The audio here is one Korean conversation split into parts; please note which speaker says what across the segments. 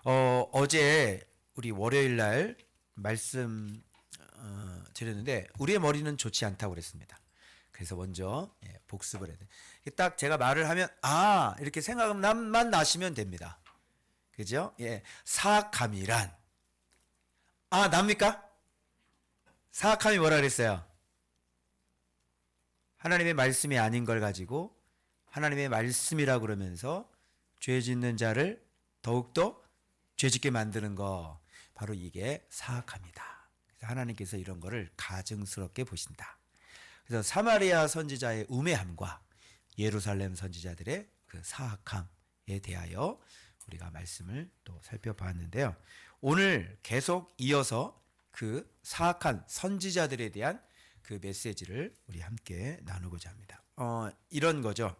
Speaker 1: 어제 우리 월요일 날 말씀 드렸는데 우리의 머리는 좋지 않다고 그랬습니다. 그래서 먼저 복습을 해야 돼. 딱 제가 말을 하면 이렇게 생각만 나시면 됩니다. 그죠? 사악함이란 납니까? 사악함이 뭐라 그랬어요? 하나님의 말씀이 아닌 걸 가지고 하나님의 말씀이라 그러면서 죄 짓는 자를 더욱더 죄짓게 만드는 거, 바로 이게 사악함이다. 그래서 하나님께서 이런 거를 가증스럽게 보신다. 그래서 사마리아 선지자의 우매함과 예루살렘 선지자들의 그 사악함에 대하여 우리가 말씀을 또 살펴봤는데요. 오늘 계속 이어서 그 사악한 선지자들에 대한 그 메시지를 우리 함께 나누고자 합니다. 이런 거죠.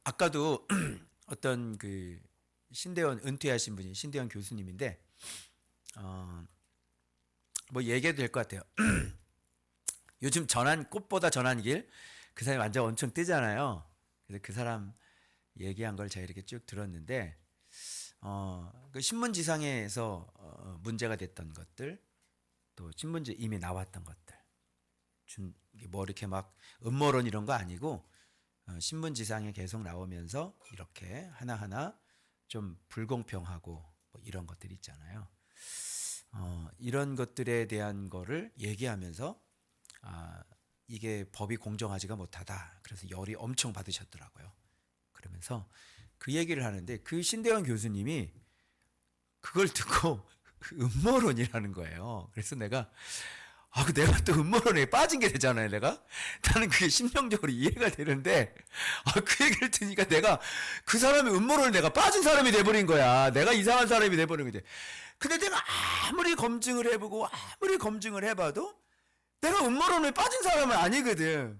Speaker 1: 아까도 어떤 그 신대원 은퇴하신 분이 신대원 교수님인데 뭐 얘기해도 될 것 같아요. 요즘 꽃보다 전한 길, 그 사람이 완전 엄청 뜨잖아요. 그래서 그 사람 얘기한 걸 제가 이렇게 쭉 들었는데 그 신문지상에서 문제가 됐던 것들, 또 신문지 이미 나왔던 것들, 뭐 이렇게 막 음모론 이런 거 아니고 신문지상에 계속 나오면서 이렇게 하나하나 좀 불공평하고 뭐 이런 것들이 있잖아요. 이런 것들에 대한 거를 얘기하면서 이게 법이 공정하지가 못하다. 그래서 열이 엄청 받으셨더라고요. 그러면서 그 얘기를 하는데 그 신대원 교수님이 그걸 듣고 음모론이라는 거예요. 그래서 내가 또 음모론에 빠진 게 되잖아요, 내가. 나는 그게 심정적으로 이해가 되는데, 그 얘기를 들으니까 내가 그 사람의 음모론을 내가 빠진 사람이 돼버린 거야. 내가 이상한 사람이 돼버린 거지. 근데 내가 아무리 검증을 해보고, 아무리 검증을 해봐도 내가 음모론에 빠진 사람은 아니거든.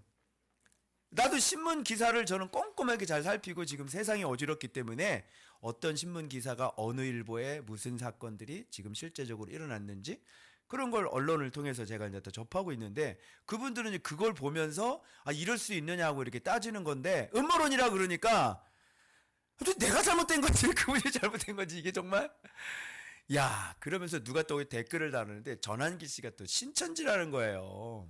Speaker 1: 나도 신문 기사를 저는 꼼꼼하게 잘 살피고 지금 세상이 어지럽기 때문에 어떤 신문 기사가 어느 일보에 무슨 사건들이 지금 실제적으로 일어났는지 그런 걸 언론을 통해서 제가 이제 또 접하고 있는데 그분들은 그걸 보면서 이럴 수 있느냐고 이렇게 따지는 건데 음모론이라 그러니까 또 내가 잘못된 건지 그분이 잘못된 건지 이게 정말 그러면서 누가 또 댓글을 다루는데 전한기 씨가 또 신천지라는 거예요.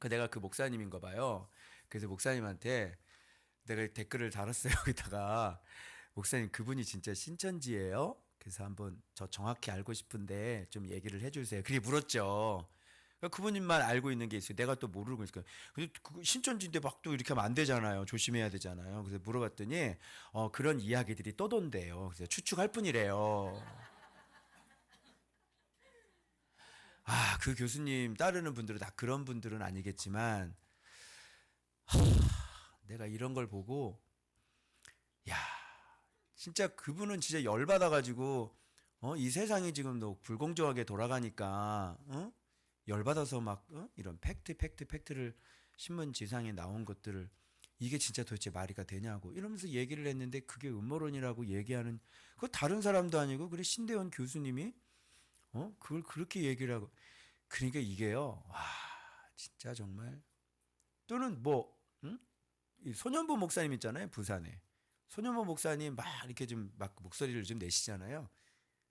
Speaker 1: 내가 그 목사님인가 봐요. 그래서 목사님한테 내가 댓글을 달았어요. 여기다가 목사님 그분이 진짜 신천지예요? 그래서 한번 저 정확히 알고 싶은데 좀 얘기를 해주세요. 그렇게 물었죠. 그분님만 알고 있는 게 있어요. 내가 또 모르고 있으니까. 근데 신천지인데 막 또 이렇게 하면 안 되잖아요. 조심해야 되잖아요. 그래서 물어봤더니 그런 이야기들이 떠돈대요. 그래서 추측할 뿐이래요. 그 교수님 따르는 분들은 다 그런 분들은 아니겠지만 내가 이런 걸 보고 진짜 그분은 진짜 열받아가지고 이 세상이 지금 너무 불공정하게 돌아가니까 열받아서 막 이런 팩트를 신문 지상에 나온 것들을 이게 진짜 도대체 말이가 되냐고 이러면서 얘기를 했는데 그게 음모론이라고 얘기하는 그 다른 사람도 아니고 그래 신대원 교수님이 그걸 그렇게 얘기를 하고 그러니까 이게요 진짜 정말 또는 이 소년보 목사님 있잖아요 부산에 소년보 목사님 막 이렇게 좀 막 목소리를 좀 내시잖아요.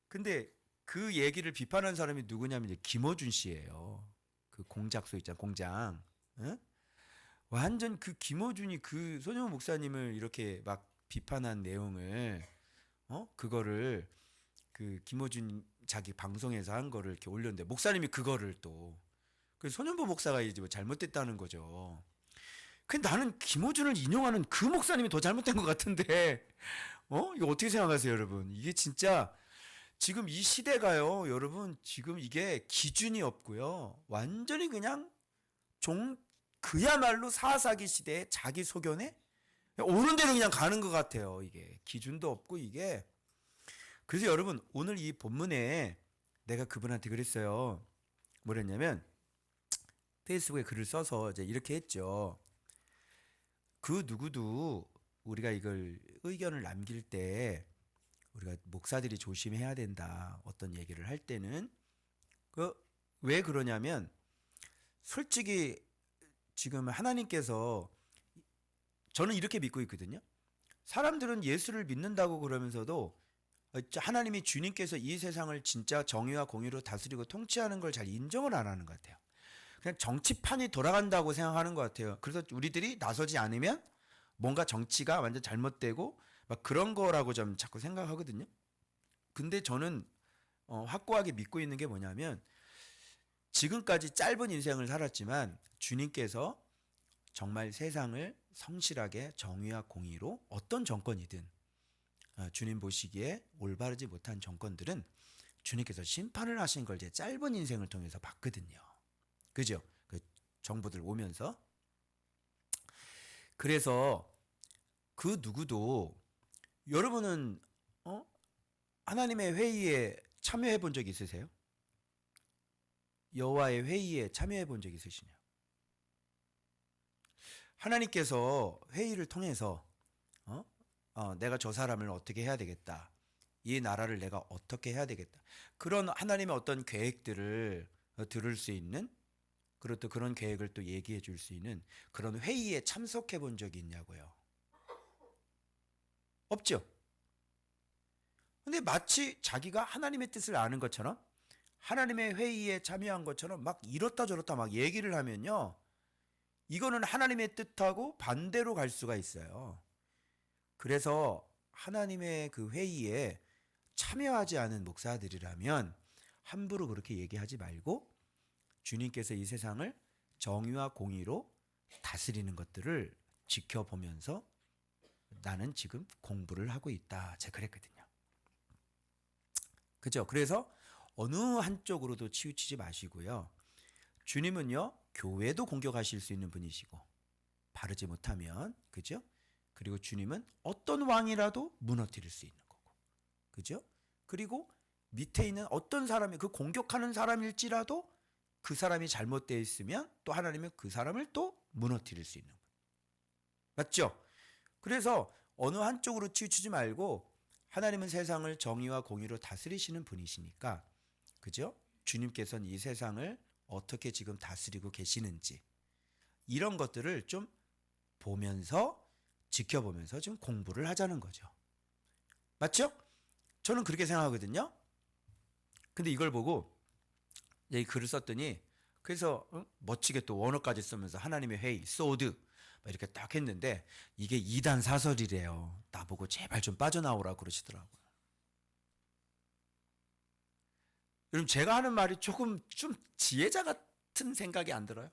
Speaker 1: 근데 그 얘기를 비판한 사람이 누구냐면 이제 김어준 씨예요. 그 공작소 있잖아, 공장. 응? 완전 그 김어준이 그 소년보 목사님을 이렇게 막 비판한 내용을 그거를 그 김어준 자기 방송에서 한 거를 이렇게 올렸는데 목사님이 그거를 또 그 소년보 목사가 이제 뭐 잘못됐다는 거죠. 근데 나는 김어준을 인용하는 그 목사님이 더 잘못된 것 같은데, 이거 어떻게 생각하세요, 여러분? 이게 진짜, 지금 이 시대가요, 여러분, 지금 이게 기준이 없고요. 완전히 그냥 그야말로 사사기 시대의 자기 소견에 오는 대로 그냥 가는 것 같아요, 이게. 기준도 없고, 이게. 그래서 여러분, 오늘 이 본문에 내가 그분한테 그랬어요. 뭐랬냐면, 페이스북에 글을 써서 이제 이렇게 했죠. 그 누구도 우리가 이걸 의견을 남길 때 우리가 목사들이 조심해야 된다. 어떤 얘기를 할 때는 왜 그러냐면 솔직히 지금 하나님께서 저는 이렇게 믿고 있거든요. 사람들은 예수를 믿는다고 그러면서도 하나님이 주님께서 이 세상을 진짜 정의와 공의로 다스리고 통치하는 걸 잘 인정을 안 하는 것 같아요. 그냥 정치판이 돌아간다고 생각하는 것 같아요. 그래서 우리들이 나서지 않으면 뭔가 정치가 완전 잘못되고 막 그런 거라고 좀 자꾸 생각하거든요. 근데 저는 확고하게 믿고 있는 게 뭐냐면 지금까지 짧은 인생을 살았지만 주님께서 정말 세상을 성실하게 정의와 공의로 어떤 정권이든 주님 보시기에 올바르지 못한 정권들은 주님께서 심판을 하신 걸 제 짧은 인생을 통해서 봤거든요. 그죠? 그 정부들 오면서. 그래서 그 누구도 여러분은 하나님의 회의에 참여해 본 적 있으세요? 여호와의 회의에 참여해 본 적 있으시냐? 하나님께서 회의를 통해서 내가 저 사람을 어떻게 해야 되겠다. 이 나라를 내가 어떻게 해야 되겠다. 그런 하나님의 어떤 계획들을 들을 수 있는 그리고 또 그런 계획을 또 얘기해 줄 수 있는 그런 회의에 참석해 본 적이 있냐고요. 없죠. 근데 마치 자기가 하나님의 뜻을 아는 것처럼 하나님의 회의에 참여한 것처럼 막 이렇다 저렇다 막 얘기를 하면요. 이거는 하나님의 뜻하고 반대로 갈 수가 있어요. 그래서 하나님의 그 회의에 참여하지 않은 목사들이라면 함부로 그렇게 얘기하지 말고 주님께서 이 세상을 정의와 공의로 다스리는 것들을 지켜보면서 나는 지금 공부를 하고 있다. 제가 그랬거든요. 그죠? 그래서 어느 한쪽으로도 치우치지 마시고요. 주님은요, 교회도 공격하실 수 있는 분이시고, 바르지 못하면, 그죠? 그리고 주님은 어떤 왕이라도 무너뜨릴 수 있는 거고, 그죠? 그리고 밑에 있는 어떤 사람이 그 공격하는 사람일지라도 그 사람이 잘못되어 있으면 또 하나님은 그 사람을 또 무너뜨릴 수 있는 거예요. 맞죠? 그래서 어느 한쪽으로 치우치지 말고 하나님은 세상을 정의와 공의로 다스리시는 분이시니까 그죠? 주님께서는 이 세상을 어떻게 지금 다스리고 계시는지 이런 것들을 좀 보면서 지켜보면서 좀 공부를 하자는 거죠. 맞죠? 저는 그렇게 생각하거든요. 근데 이걸 보고 이 글을 썼더니 그래서 멋지게 또 원어까지 쓰면서 하나님의 회의, 소드 이렇게 딱 했는데 이게 이단 사설이래요. 나보고 제발 좀 빠져나오라고 그러시더라고요. 여러분 제가 하는 말이 조금 좀 지혜자 같은 생각이 안 들어요?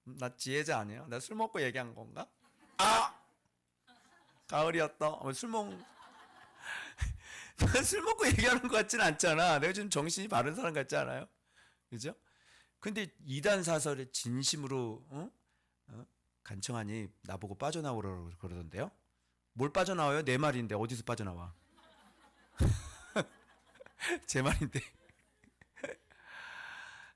Speaker 1: 나 지혜자 아니에요? 나 술 먹고 얘기한 건가? 아! 가을이었다. 술 먹고 얘기하는 것 같지는 않잖아. 내가 좀 정신이 바른 사람 같지 않아요? 그죠? 근데 이단 사설에 진심으로 간청하니 나보고 빠져나오라고 그러던데요? 뭘 빠져나와요? 내 말인데 어디서 빠져나와? 제 말인데.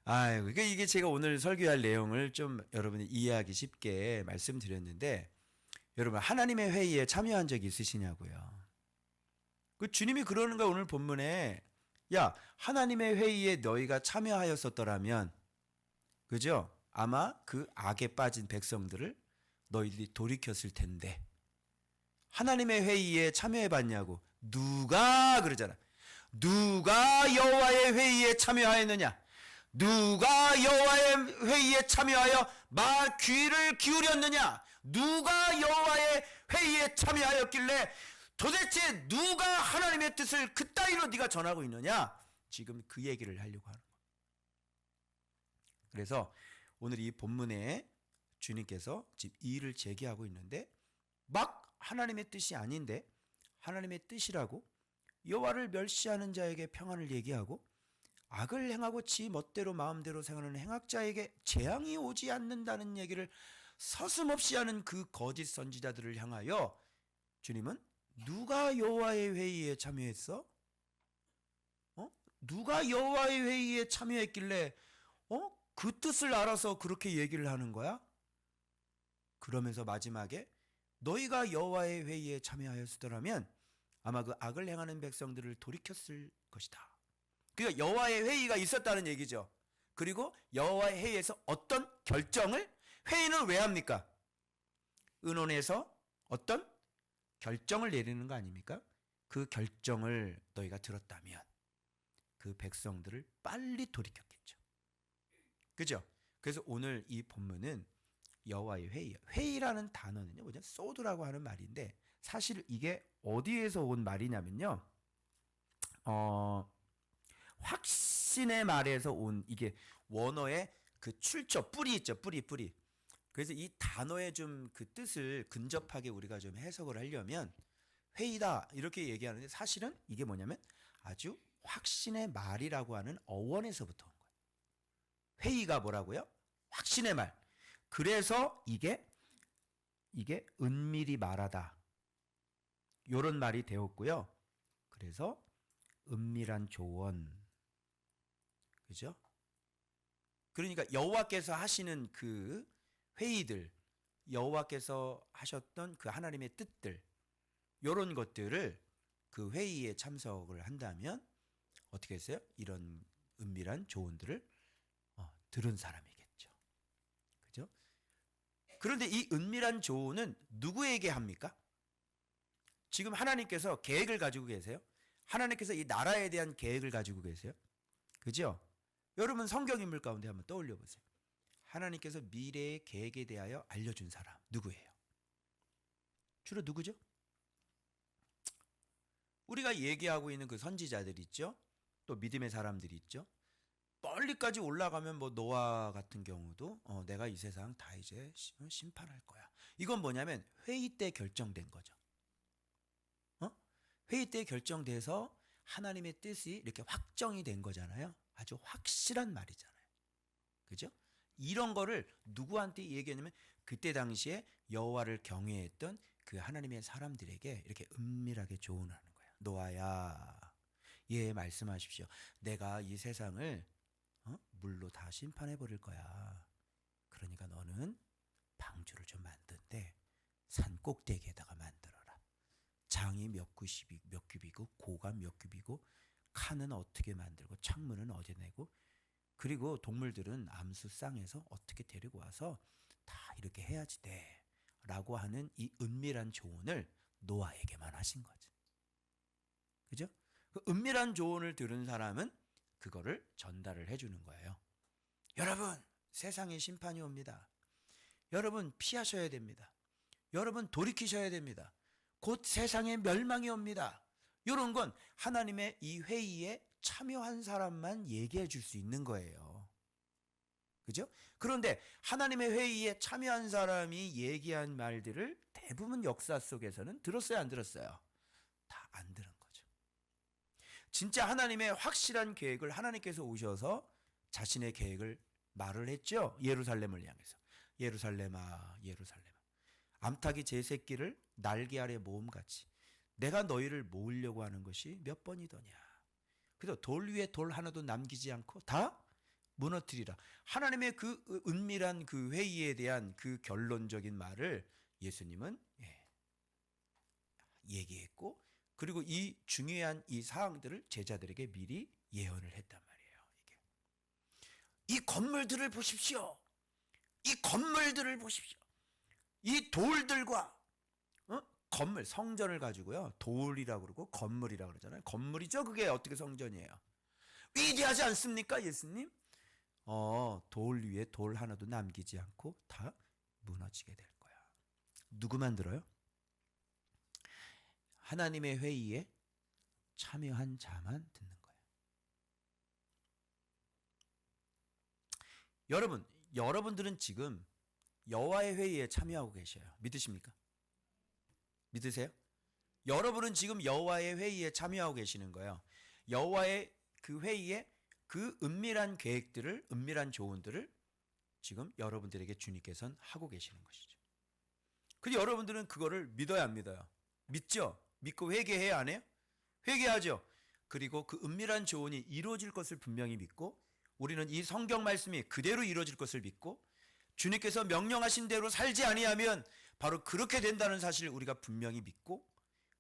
Speaker 1: 아유, 그러니까 이게 제가 오늘 설교할 내용을 좀 여러분이 이해하기 쉽게 말씀드렸는데 여러분 하나님의 회의에 참여한 적이 있으시냐고요? 그 주님이 그러는 거야 오늘 본문에. 야, 하나님의 회의에 너희가 참여하였었더라면 그죠? 아마 그 악에 빠진 백성들을 너희들이 돌이켰을 텐데 하나님의 회의에 참여해 봤냐고. 누가 그러잖아. 누가 여호와의 회의에 참여하였느냐? 누가 여호와의 회의에 참여하여 귀를 기울였느냐? 누가 여호와의 회의에 참여하였길래 도대체 누가 하나님의 뜻을 그따위로 네가 전하고 있느냐? 지금 그 얘기를 하려고 하는 거예요. 그래서 오늘 이 본문에 주님께서 지금 이 일을 제기하고 있는데 막 하나님의 뜻이 아닌데 하나님의 뜻이라고 여호와를 멸시하는 자에게 평안을 얘기하고 악을 행하고 지 멋대로 마음대로 생활하는 행악자에게 재앙이 오지 않는다는 얘기를 서슴없이 하는 그 거짓 선지자들을 향하여 주님은 누가 여호와의 회의에 참여했어? 누가 여호와의 회의에 참여했길래 그 뜻을 알아서 그렇게 얘기를 하는 거야? 그러면서 마지막에 너희가 여호와의 회의에 참여하였더라면 아마 그 악을 행하는 백성들을 돌이켰을 것이다. 그러니까 여호와의 회의가 있었다는 얘기죠. 그리고 여호와의 회의에서 어떤 결정을 회의는 왜 합니까? 의논해서 어떤 결정을 내리는 거 아닙니까? 그 결정을 너희가 들었다면 그 백성들을 빨리 돌이켰겠죠. 그죠? 그래서 오늘 이 본문은 여호와의 회의예요. 회의라는 단어는요, 뭐죠? 소드라고 하는 말인데 사실 이게 어디에서 온 말이냐면요, 확신의 말에서 온 이게 원어의 그 출처 뿌리 있죠, 뿌리. 그래서 이 단어의 좀 그 뜻을 근접하게 우리가 좀 해석을 하려면 회의다 이렇게 얘기하는데 사실은 이게 뭐냐면 아주 확신의 말이라고 하는 어원에서부터 온 거예요. 회의가 뭐라고요? 확신의 말. 그래서 이게 은밀히 말하다 요런 말이 되었고요. 그래서 은밀한 조언, 그죠? 그러니까 여호와께서 하시는 그 회의들, 여호와께서 하셨던 그 하나님의 뜻들, 요런 것들을 그 회의에 참석을 한다면 어떻게 했어요? 이런 은밀한 조언들을 들은 사람이겠죠. 그죠? 그런데 이 은밀한 조언은 누구에게 합니까? 지금 하나님께서 계획을 가지고 계세요. 하나님께서 이 나라에 대한 계획을 가지고 계세요. 그죠? 여러분 성경 인물 가운데 한번 떠올려 보세요. 하나님께서 미래의 계획에 대하여 알려준 사람 누구예요? 주로 누구죠? 우리가 얘기하고 있는 그 선지자들 있죠? 또 믿음의 사람들이 있죠? 멀리까지 올라가면 뭐 노아 같은 경우도 내가 이 세상 다 이제 심판할 거야. 이건 뭐냐면 회의 때 결정된 거죠. 회의 때 결정돼서 하나님의 뜻이 이렇게 확정이 된 거잖아요. 아주 확실한 말이잖아요. 그죠? 이런 거를 누구한테 얘기하냐면 그때 당시에 여호와를 경외했던 그 하나님의 사람들에게 이렇게 은밀하게 조언하는 거예요. 노아야, 예, 말씀하십시오. 내가 이 세상을 물로 다 심판해 버릴 거야. 그러니까 너는 방주를 좀 만든데 산 꼭대기에다가 만들어라. 장이 몇 큐빅이고 고가 몇 큐빅이고 칸은 어떻게 만들고 창문은 어디 내고 그리고 동물들은 암수쌍에서 어떻게 데리고 와서 다 이렇게 해야지 돼 라고 하는 이 은밀한 조언을 노아에게만 하신 거죠. 그죠? 그 은밀한 조언을 들은 사람은 그거를 전달을 해주는 거예요. 여러분, 세상에 심판이 옵니다. 여러분, 피하셔야 됩니다. 여러분, 돌이키셔야 됩니다. 곧 세상에 멸망이 옵니다. 이런 건 하나님의 이 회의에 참여한 사람만 얘기해 줄 수 있는 거예요. 그죠? 그런데 하나님의 회의에 참여한 사람이 얘기한 말들을 대부분 역사 속에서는 들었어요, 안 들었어요? 다 안 들은 거죠. 진짜 하나님의 확실한 계획을 하나님께서 오셔서 자신의 계획을 말을 했죠. 예루살렘을 향해서. 예루살렘아, 예루살렘아. 암탉이 제 새끼를 날개 아래 모음같이 내가 너희를 모으려고 하는 것이 몇 번이더냐. 그래서 돌 위에 돌 하나도 남기지 않고 다 무너뜨리라. 하나님의 그 은밀한 그 회의에 대한 그 결론적인 말을 예수님은 얘기했고 그리고 이 중요한 이 사항들을 제자들에게 미리 예언을 했단 말이에요. 이 건물들을 보십시오. 이 건물들을 보십시오. 이 돌들과 건물, 성전을 가지고요. 돌이라고 그러고 건물이라고 그러잖아요. 건물이죠. 그게 어떻게 성전이에요. 위대하지 않습니까, 예수님? 돌 위에 돌 하나도 남기지 않고 다 무너지게 될 거야. 누구만 들어요? 하나님의 회의에 참여한 자만 듣는 거예요. 여러분들은 지금 여호와의 회의에 참여하고 계셔요. 믿으십니까? 믿으세요? 여러분은 지금 여호와의 회의에 참여하고 계시는 거예요. 여호와의 그 회의에 그 은밀한 계획들을, 은밀한 조언들을 지금 여러분들에게 주님께서는 하고 계시는 것이죠. 근데 여러분들은 그거를 믿어야 안 믿어요? 믿죠? 믿고 회개해야 안 해요? 회개하죠. 그리고 그 은밀한 조언이 이루어질 것을 분명히 믿고 우리는 이 성경 말씀이 그대로 이루어질 것을 믿고 주님께서 명령하신 대로 살지 아니하면 바로 그렇게 된다는 사실을 우리가 분명히 믿고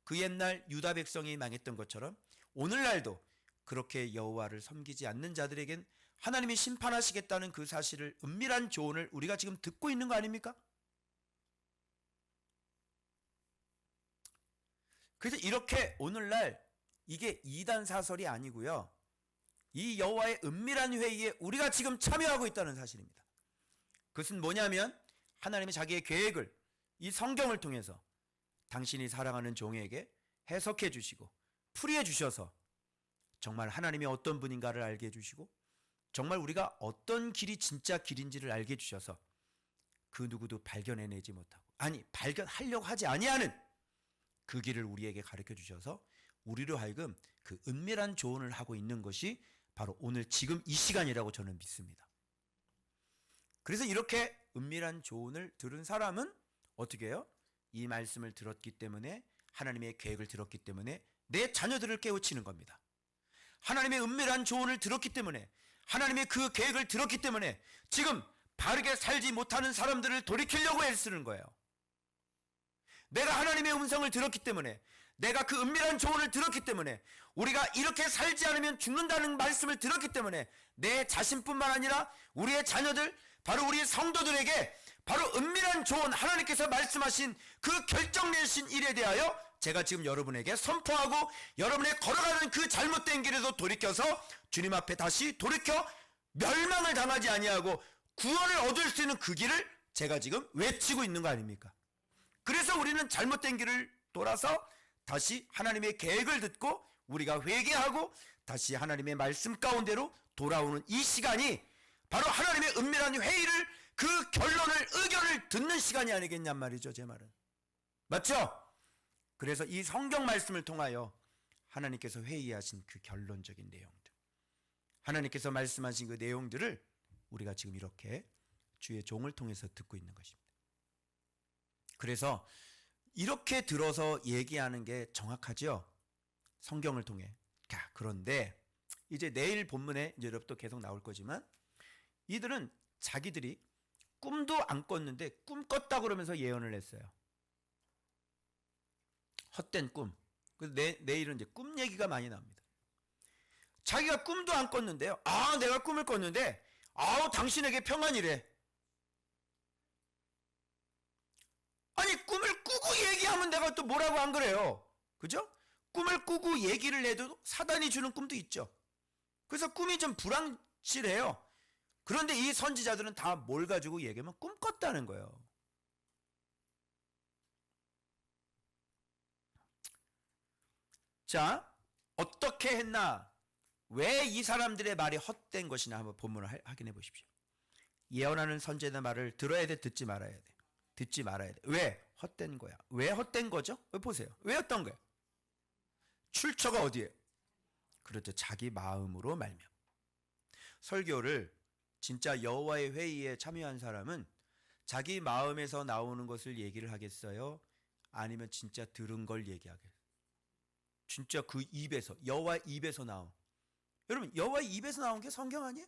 Speaker 1: 그 옛날 유다 백성이 망했던 것처럼 오늘날도 그렇게 여호와를 섬기지 않는 자들에겐 하나님이 심판하시겠다는 그 사실을 은밀한 조언을 우리가 지금 듣고 있는 거 아닙니까? 그래서 이렇게 오늘날 이게 이단 사설이 아니고요. 이 여호와의 은밀한 회의에 우리가 지금 참여하고 있다는 사실입니다. 그것은 뭐냐면 하나님이 자기의 계획을 이 성경을 통해서 당신이 사랑하는 종에게 해석해 주시고 풀이해 주셔서 정말 하나님이 어떤 분인가를 알게 해주시고 정말 우리가 어떤 길이 진짜 길인지를 알게 해주셔서 그 누구도 발견해내지 못하고, 아니 발견하려고 하지 아니하는 그 길을 우리에게 가르쳐 주셔서 우리로 하여금 그 은밀한 조언을 하고 있는 것이 바로 오늘 지금 이 시간이라고 저는 믿습니다. 그래서 이렇게 은밀한 조언을 들은 사람은 어떻게 해요? 이 말씀을 들었기 때문에, 하나님의 계획을 들었기 때문에 내 자녀들을 깨우치는 겁니다. 하나님의 은밀한 조언을 들었기 때문에, 하나님의 그 계획을 들었기 때문에 지금 바르게 살지 못하는 사람들을 돌이키려고 애쓰는 거예요. 내가 하나님의 음성을 들었기 때문에, 내가 그 은밀한 조언을 들었기 때문에, 우리가 이렇게 살지 않으면 죽는다는 말씀을 들었기 때문에 내 자신뿐만 아니라 우리의 자녀들, 바로 우리 성도들에게 바로 은밀한 조언, 하나님께서 말씀하신 그 결정 내신 일에 대하여 제가 지금 여러분에게 선포하고, 여러분의 걸어가는 그 잘못된 길에서 돌이켜서 주님 앞에 다시 돌이켜 멸망을 당하지 아니하고 구원을 얻을 수 있는 그 길을 제가 지금 외치고 있는 거 아닙니까? 그래서 우리는 잘못된 길을 돌아서 다시 하나님의 계획을 듣고 우리가 회개하고 다시 하나님의 말씀 가운데로 돌아오는 이 시간이 바로 하나님의 은밀한 회의를, 그 결론을, 의견을 듣는 시간이 아니겠냔 말이죠. 제 말은 맞죠? 그래서 이 성경 말씀을 통하여 하나님께서 회의하신 그 결론적인 내용들, 하나님께서 말씀하신 그 내용들을 우리가 지금 이렇게 주의 종을 통해서 듣고 있는 것입니다. 그래서 이렇게 들어서 얘기하는 게 정확하죠? 성경을 통해. 자, 그런데 이제 내일 본문에 이제 여러분 또 계속 나올 거지만, 이들은 자기들이 꿈도 안 꿨는데 꿈 꿨다 그러면서 예언을 했어요. 헛된 꿈. 그래서 내일은 이제 꿈 얘기가 많이 나옵니다. 자기가 꿈도 안 꿨는데요. 아, 내가 꿈을 꿨는데, 아우, 당신에게 평안이래. 아니, 꿈을 꾸고 얘기하면 내가 또 뭐라고 안 그래요. 그죠? 꿈을 꾸고 얘기를 해도 사단이 주는 꿈도 있죠. 그래서 꿈이 좀 불확실해요. 그런데 이 선지자들은 다 뭘 가지고 얘기하면 꿈 꿨다는 거예요. 자, 어떻게 했나? 왜 이 사람들의 말이 헛된 것이냐 한번 본문을 확인해 보십시오. 예언하는 선지자의 말을 들어야 돼, 듣지 말아야 돼? 듣지 말아야 돼. 왜? 헛된 거야. 왜 헛된 거죠? 보세요. 왜 헛된 거예요? 출처가 어디예요? 그렇죠. 자기 마음으로 말며. 설교를 진짜 여호와의 회의에 참여한 사람은 자기 마음에서 나오는 것을 얘기를 하겠어요? 아니면 진짜 들은 걸 얘기하겠어요? 진짜 그 입에서, 여호와의 입에서 나온. 여러분, 여호와의 입에서 나온 게 성경 아니에요?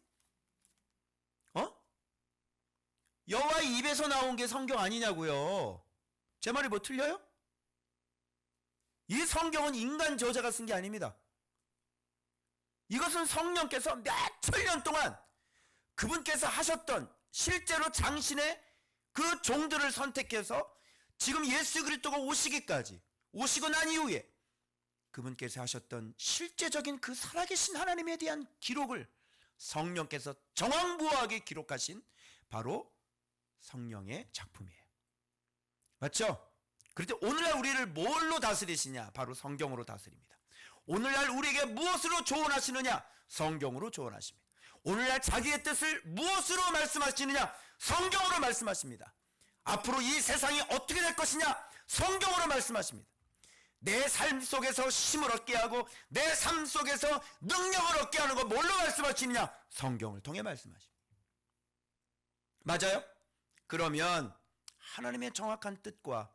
Speaker 1: 여호와의 입에서 나온 게 성경 아니냐고요. 제 말이 뭐 틀려요? 이 성경은 인간 저자가 쓴 게 아닙니다. 이것은 성령께서 몇천 년 동안 그분께서 하셨던, 실제로 당신의 그 종들을 선택해서 지금 예수 그리스도가 오시고 난 이후에 그분께서 하셨던 실제적인 그 살아계신 하나님에 대한 기록을 성령께서 정황부하게 기록하신 바로 성령의 작품이에요. 맞죠? 그런데 오늘날 우리를 뭘로 다스리시냐? 바로 성경으로 다스립니다. 오늘날 우리에게 무엇으로 조언하시느냐? 성경으로 조언하십니다. 오늘날 자기의 뜻을 무엇으로 말씀하시느냐? 성경으로 말씀하십니다. 앞으로 이 세상이 어떻게 될 것이냐? 성경으로 말씀하십니다. 내 삶 속에서 힘을 얻게 하고 내 삶 속에서 능력을 얻게 하는 거 뭘로 말씀하시느냐? 성경을 통해 말씀하십니다. 맞아요? 그러면 하나님의 정확한 뜻과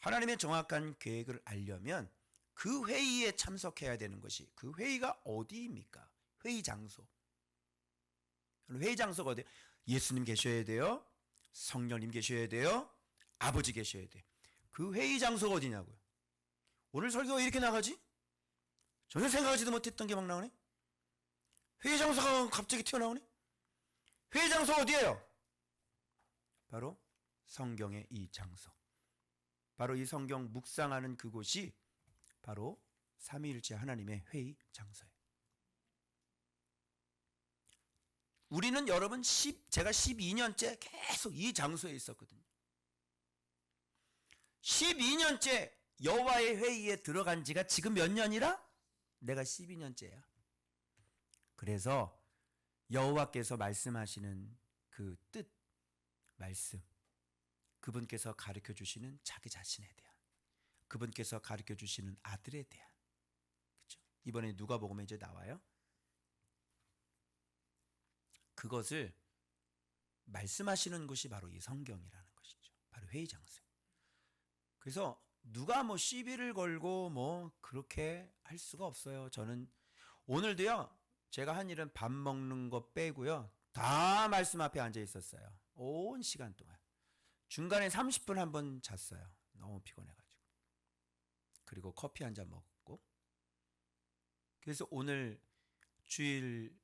Speaker 1: 하나님의 정확한 계획을 알려면 그 회의에 참석해야 되는 것이, 그 회의가 어디입니까? 회의 장소. 회의 장소가 어디예요? 예수님 계셔야 돼요. 성령님 계셔야 돼요. 아버지 계셔야 돼요. 그 회의 장소가 어디냐고요. 오늘 설교가 이렇게 나가지? 전혀 생각하지도 못했던 게 막 나오네. 회의 장소가 갑자기 튀어나오네. 회의 장소 어디예요? 바로 성경의 이 장소. 바로 이 성경 묵상하는 그곳이 바로 삼위일체 하나님의 회의 장소예요. 우리는 여러분 제가 12년째 계속 이 장소에 있었거든요. 12년째 여호와의 회의에 들어간 지가 지금 몇 년이라? 내가 12년째야. 그래서 여호와께서 말씀하시는 그 뜻, 말씀, 그분께서 가르쳐 주시는 자기 자신에 대한, 그분께서 가르쳐 주시는 아들에 대한, 그렇죠? 이번에 누가복음에 이제 나와요. 그것을 말씀하시는 곳이 바로 이 성경이라는 것이죠. 바로 회의 장소. 그래서 누가 뭐 시비를 걸고 뭐 그렇게 할 수가 없어요. 저는 오늘도요, 제가 한 일은 밥 먹는 거 빼고요, 다 말씀 앞에 앉아 있었어요. 온 시간 동안. 중간에 30분 한번 잤어요. 너무 피곤해가지고. 그리고 커피 한 잔 먹고. 그래서 오늘 주일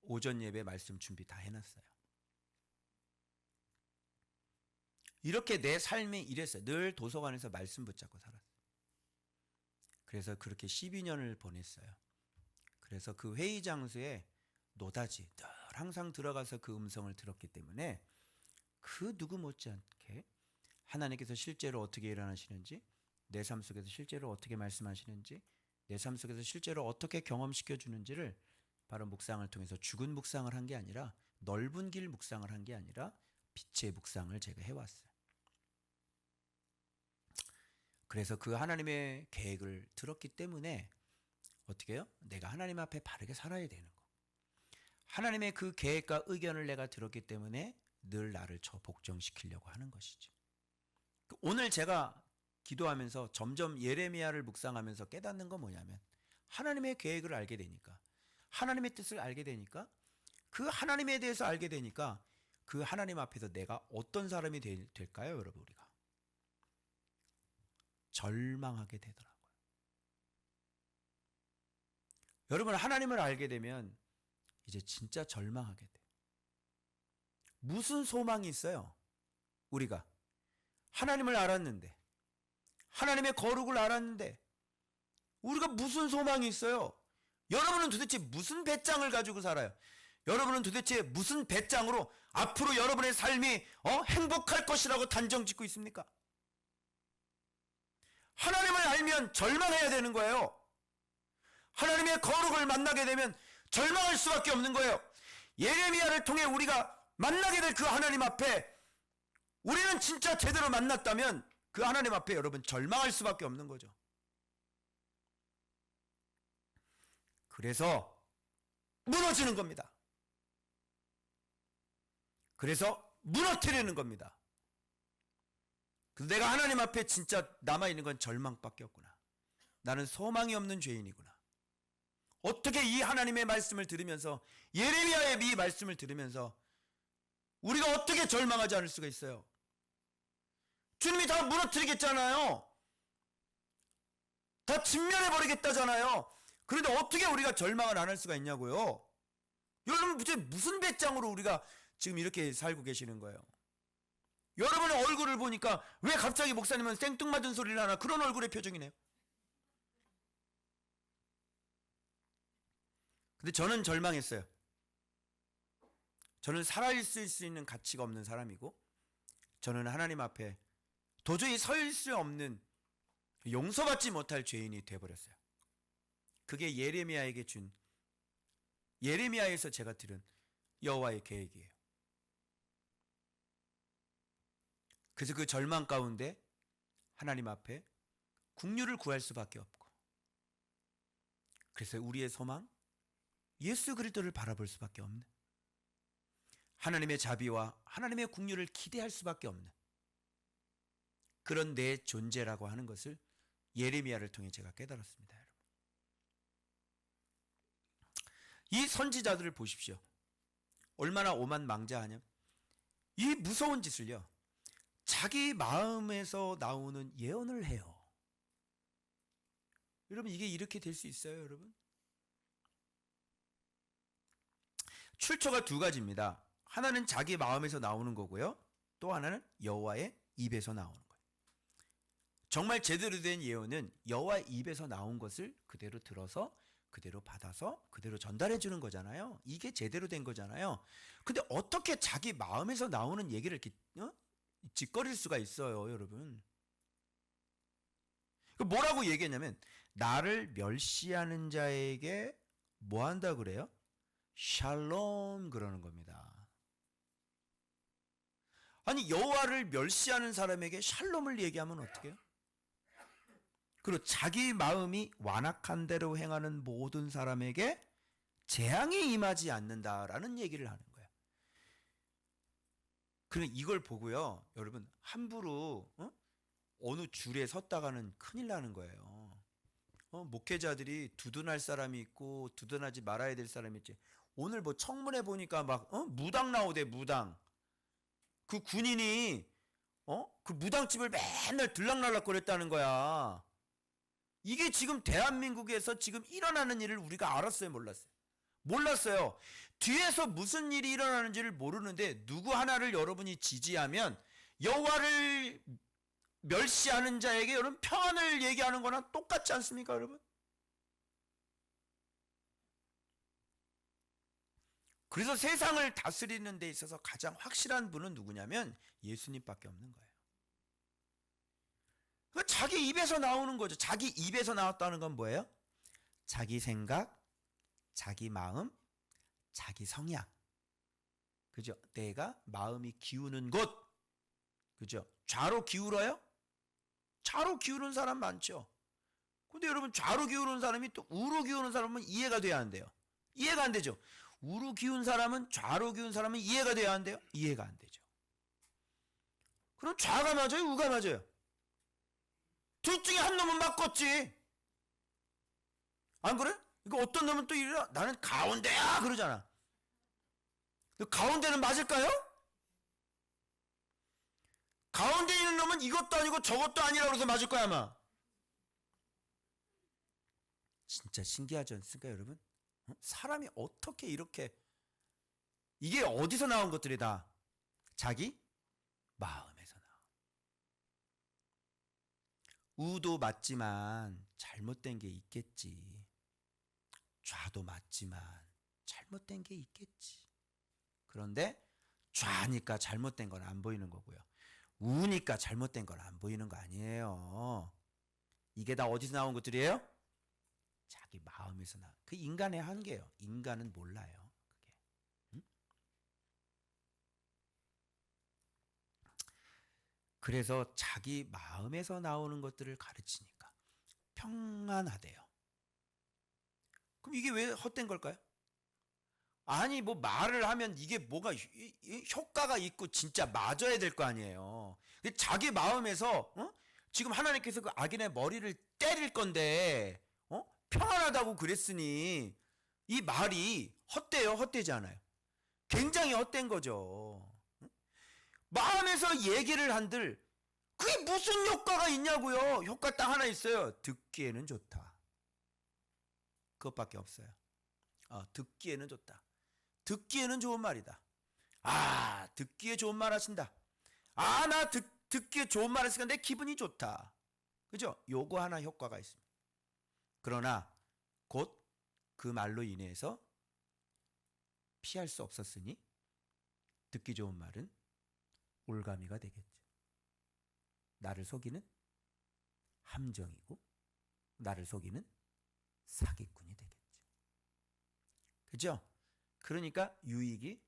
Speaker 1: 오전 예배 말씀 준비 다 해놨어요. 이렇게 내 삶이 이랬어요. 늘 도서관에서 말씀 붙잡고 살았어요. 그래서 그렇게 12년을 보냈어요. 그래서 그 회의 장소에 노다지 늘 항상 들어가서 그 음성을 들었기 때문에 그 누구 못지않게 하나님께서 실제로 어떻게 일어나시는지, 내 삶 속에서 실제로 어떻게 말씀하시는지, 내 삶 속에서 실제로 어떻게 경험시켜 주는지를 바로 묵상을 통해서, 죽은 묵상을 한 게 아니라 넓은 길 묵상을 한 게 아니라 빛의 묵상을 제가 해왔어요. 그래서 그 하나님의 계획을 들었기 때문에 어떻게 해요? 내가 하나님 앞에 바르게 살아야 되는 거. 하나님의 그 계획과 의견을 내가 들었기 때문에 늘 나를 복종시키려고 하는 것이죠. 오늘 제가 기도하면서 점점 예레미야를 묵상하면서 깨닫는 건 뭐냐면, 하나님의 계획을 알게 되니까, 하나님의 뜻을 알게 되니까, 그 하나님에 대해서 알게 되니까 그 하나님 앞에서 내가 어떤 사람이 될까요, 여러분? 우리가 절망하게 되더라고요. 여러분, 하나님을 알게 되면 이제 진짜 절망하게 돼요. 무슨 소망이 있어요? 우리가 하나님을 알았는데, 하나님의 거룩을 알았는데 우리가 무슨 소망이 있어요? 여러분은 도대체 무슨 배짱을 가지고 살아요? 여러분은 도대체 무슨 배짱으로 앞으로 여러분의 삶이 행복할 것이라고 단정 짓고 있습니까? 하나님을 알면 절망해야 되는 거예요. 하나님의 거룩을 만나게 되면 절망할 수밖에 없는 거예요. 예레미야를 통해 우리가 만나게 될 그 하나님 앞에 우리는 진짜 제대로 만났다면 그 하나님 앞에 여러분 절망할 수밖에 없는 거죠. 그래서 무너지는 겁니다. 그래서 무너뜨리는 겁니다. 내가 하나님 앞에 진짜 남아있는 건 절망밖에 없구나. 나는 소망이 없는 죄인이구나. 어떻게 이 하나님의 말씀을 들으면서, 예레미야의 이 말씀을 들으면서 우리가 어떻게 절망하지 않을 수가 있어요? 주님이 다 무너뜨리겠잖아요. 다 진멸해버리겠다잖아요. 그런데 어떻게 우리가 절망을 안 할 수가 있냐고요? 여러분, 무슨 배짱으로 우리가 지금 이렇게 살고 계시는 거예요? 여러분의 얼굴을 보니까 왜 갑자기 목사님은 생뚱맞은 소리를 하나, 그런 얼굴의 표정이네요. 근데 저는 절망했어요. 저는 살아있을 수 있는 가치가 없는 사람이고, 저는 하나님 앞에 도저히 설 수 없는, 용서받지 못할 죄인이 되어버렸어요. 그게 예레미야에게 준, 예레미야에서 제가 들은 여호와의 계획이에요. 그래서 그 절망 가운데 하나님 앞에 긍휼을 구할 수밖에 없고, 그래서 우리의 소망, 예수 그리스도를 바라볼 수밖에 없는, 하나님의 자비와 하나님의 긍휼을 기대할 수밖에 없는 그런 내 존재라고 하는 것을 예레미야를 통해 제가 깨달았습니다. 여러분, 이 선지자들을 보십시오. 얼마나 오만망자하냐. 이 무서운 짓을요, 자기 마음에서 나오는 예언을 해요. 여러분, 이게 이렇게 될 수 있어요, 여러분? 출처가 두 가지입니다. 하나는 자기 마음에서 나오는 거고요, 또 하나는 여호와의 입에서 나오는 거예요. 정말 제대로 된 예언은 여호와의 입에서 나온 것을 그대로 들어서 그대로 받아서 그대로 전달해 주는 거잖아요. 이게 제대로 된 거잖아요. 근데 어떻게 자기 마음에서 나오는 얘기를 이렇게 짓거릴 수가 있어요, 여러분. 뭐라고 얘기했냐면 나를 멸시하는 자에게 뭐 한다 그래요? 샬롬 그러는 겁니다. 아니 여호와를 멸시하는 사람에게 샬롬을 얘기하면 어떡해요? 그리고 자기 마음이 완악한 대로 행하는 모든 사람에게 재앙이 임하지 않는다라는 얘기를 하는 거예요. 그럼 이걸 보고요, 여러분 함부로 어느 줄에 섰다가는 큰일 나는 거예요. 목회자들이 두둔할 사람이 있고 두둔하지 말아야 될 사람이 있지. 오늘 뭐 청문회 보니까 막 무당 나오대, 무당. 그 군인이 그 무당집을 맨날 들락날락거렸다는 거야. 이게 지금 대한민국에서 지금 일어나는 일을 우리가 알았어요, 몰랐어요? 몰랐어요. 뒤에서 무슨 일이 일어나는지를 모르는데 누구 하나를 여러분이 지지하면 여호와를 멸시하는 자에게 여러분 평안을 얘기하는 거랑 똑같지 않습니까, 여러분? 그래서 세상을 다스리는 데 있어서 가장 확실한 분은 누구냐면 예수님밖에 없는 거예요. 자기 입에서 나오는 거죠. 자기 입에서 나왔다는 건 뭐예요? 자기 생각, 자기 마음, 자기 성향. 그죠? 내가 마음이 기우는 곳. 그죠? 좌로 기울어요? 좌로 기울는 사람 많죠. 근데 여러분 좌로 기울는 사람이 또 우로 기우는 사람은 이해가 돼야 한대요. 이해가 안 되죠. 우로 기운 사람은 좌로 기운 사람은 이해가 돼야 한대요. 이해가 안 되죠. 그럼 좌가 맞아요? 우가 맞아요? 둘 중에 한 놈은 맞겠지. 안 그래? 이거 어떤 놈은 또 이래 나는 가운데야 그러잖아. 가운데는 맞을까요? 가운데 있는 놈은 이것도 아니고 저것도 아니라고 해서 맞을 거야 아마. 진짜 신기하지 않습니까 여러분? 사람이 어떻게 이렇게, 이게 어디서 나온 것들이다? 자기 마음에서 나온. 우도 맞지만 잘못된 게 있겠지. 좌도 맞지만 잘못된 게 있겠지. 그런데 좌니까 잘못된 건 안 보이는 거고요. 우니까 잘못된 건 안 보이는 거 아니에요. 이게 다 어디서 나온 것들이에요? 자기 마음에서 나. 그 인간의 한계예요. 인간은 몰라요. 그게. 응? 그래서 자기 마음에서 나오는 것들을 가르치니까 평안하대요. 그럼 이게 왜 헛된 걸까요? 아니 뭐 말을 하면 이게 뭐가 효과가 있고 진짜 맞아야 될 거 아니에요. 자기 마음에서 지금 하나님께서 그 악인의 머리를 때릴 건데 평안하다고 그랬으니 이 말이 헛되요? 헛되지 않아요? 굉장히 헛된 거죠. 마음에서 얘기를 한들 그게 무슨 효과가 있냐고요. 효과 딱 하나 있어요. 듣기에는 좋다. 그것밖에 없어요. 듣기에는 좋다. 듣기에는 좋은 말이다. 듣기에 좋은 말 하신다. 나 듣기에 좋은 말 했으니까 내 기분이 좋다. 그죠? 요거 하나 효과가 있습니다. 그러나 곧 그 말로 인해서 피할 수 없었으니 듣기 좋은 말은 올가미가 되겠죠. 나를 속이는 함정이고 나를 속이는 사기꾼이 되겠죠. 그죠? 그러니까 유익이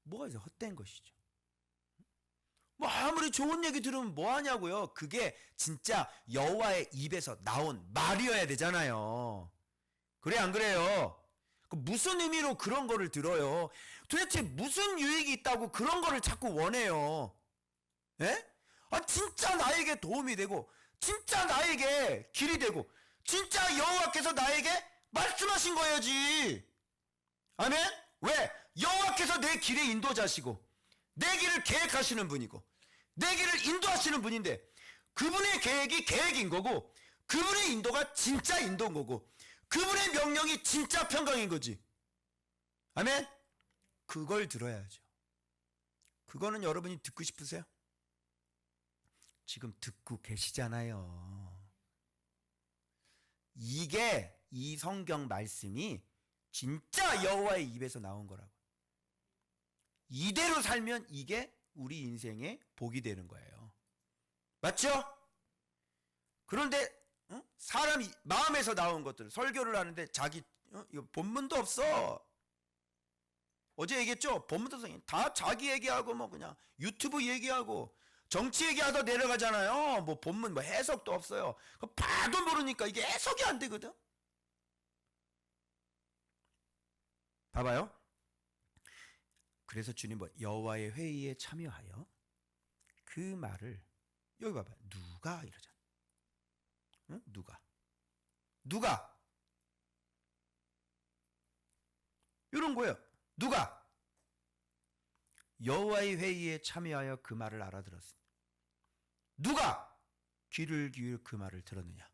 Speaker 1: 뭐가 있어? 헛된 것이죠. 뭐 아무리 좋은 얘기 들으면 뭐 하냐고요. 그게 진짜 여호와의 입에서 나온 말이어야 되잖아요. 그래 안 그래요? 무슨 의미로 그런 거를 들어요? 도대체 무슨 유익이 있다고 그런 거를 자꾸 원해요? 예? 진짜 나에게 도움이 되고 진짜 나에게 길이 되고 진짜 여호와께서 나에게 말씀하신 거야지. 아멘? 왜? 여호와께서 내 길의 인도자시고 내 길을 계획하시는 분이고 내 길을 인도하시는 분인데 그분의 계획이 계획인 거고 그분의 인도가 진짜 인도인 거고 그분의 명령이 진짜 평강인 거지. 아멘? 그걸 들어야죠. 그거는 여러분이 듣고 싶으세요? 지금 듣고 계시잖아요. 이게 이 성경 말씀이 진짜 여호와의 입에서 나온 거라고. 이대로 살면 이게 우리 인생의 복이 되는 거예요. 맞죠? 그런데 사람이 마음에서 나온 것들 설교를 하는데 자기 이거 본문도 없어. 어제 얘기했죠? 본문도 없어. 다 자기 얘기하고 뭐 그냥 유튜브 얘기하고 정치 얘기하다 내려가잖아요. 뭐 본문 뭐 해석도 없어요. 봐도 모르니까 이게 해석이 안 되거든. 봐봐요. 그래서 주님 뭐 여호와의 회의에 참여하여 그 말을 여기 봐봐. 누가 이러잖아. 응? 누가 이런 거예요. 누가 여호와의 회의에 참여하여 그 말을 알아들었으니 누가 귀를 기울여 그 말을 들었느냐.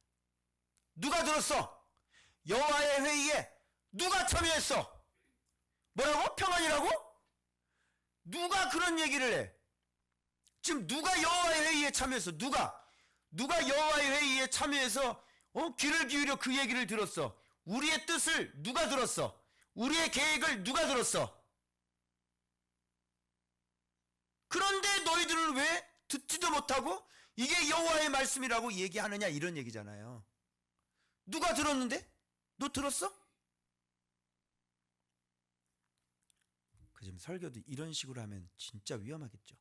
Speaker 1: 누가 들었어? 여호와의 회의에 누가 참여했어? 뭐라고? 평안이라고? 누가 그런 얘기를 해? 지금 누가 여호와의 회의에 참여했어? 누가 여호와의 회의에 참여해서 귀를 기울여 그 얘기를 들었어? 우리의 뜻을 누가 들었어? 우리의 계획을 누가 들었어? 그런데 너희들은 왜 듣지도 못하고 이게 여호와의 말씀이라고 얘기하느냐 이런 얘기잖아요. 누가 들었는데? 너 들었어? 그 지금 설교도 이런 식으로 하면 진짜 위험하겠죠.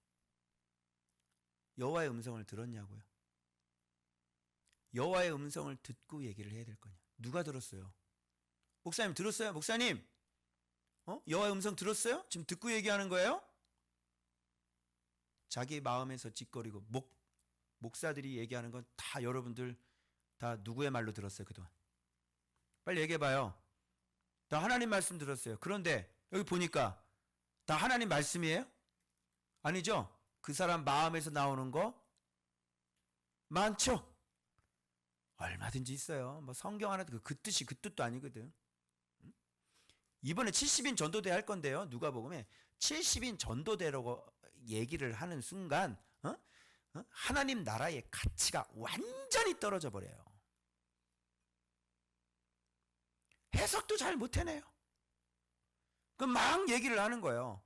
Speaker 1: 여호와의 음성을 들었냐고요? 여호와의 음성을 듣고 얘기를 해야 될 거냐? 누가 들었어요? 목사님 들었어요? 목사님 여호와의 음성 들었어요? 지금 듣고 얘기하는 거예요? 자기 마음에서 짓거리고 목사들이 얘기하는 건 다 여러분들 다 누구의 말로 들었어요 그동안? 빨리 얘기해봐요. 다 하나님 말씀 들었어요. 그런데 여기 보니까 다 하나님 말씀이에요? 아니죠? 그 사람 마음에서 나오는 거 많죠? 얼마든지 있어요. 뭐 성경 하나 그 뜻이 그 뜻도 아니거든. 이번에 70인 전도대 할 건데요. 누가복음에 70인 전도대라고 얘기를 하는 순간 하나님 나라의 가치가 완전히 떨어져 버려요. 해석도 잘 못 해내요. 그럼 막 얘기를 하는 거예요.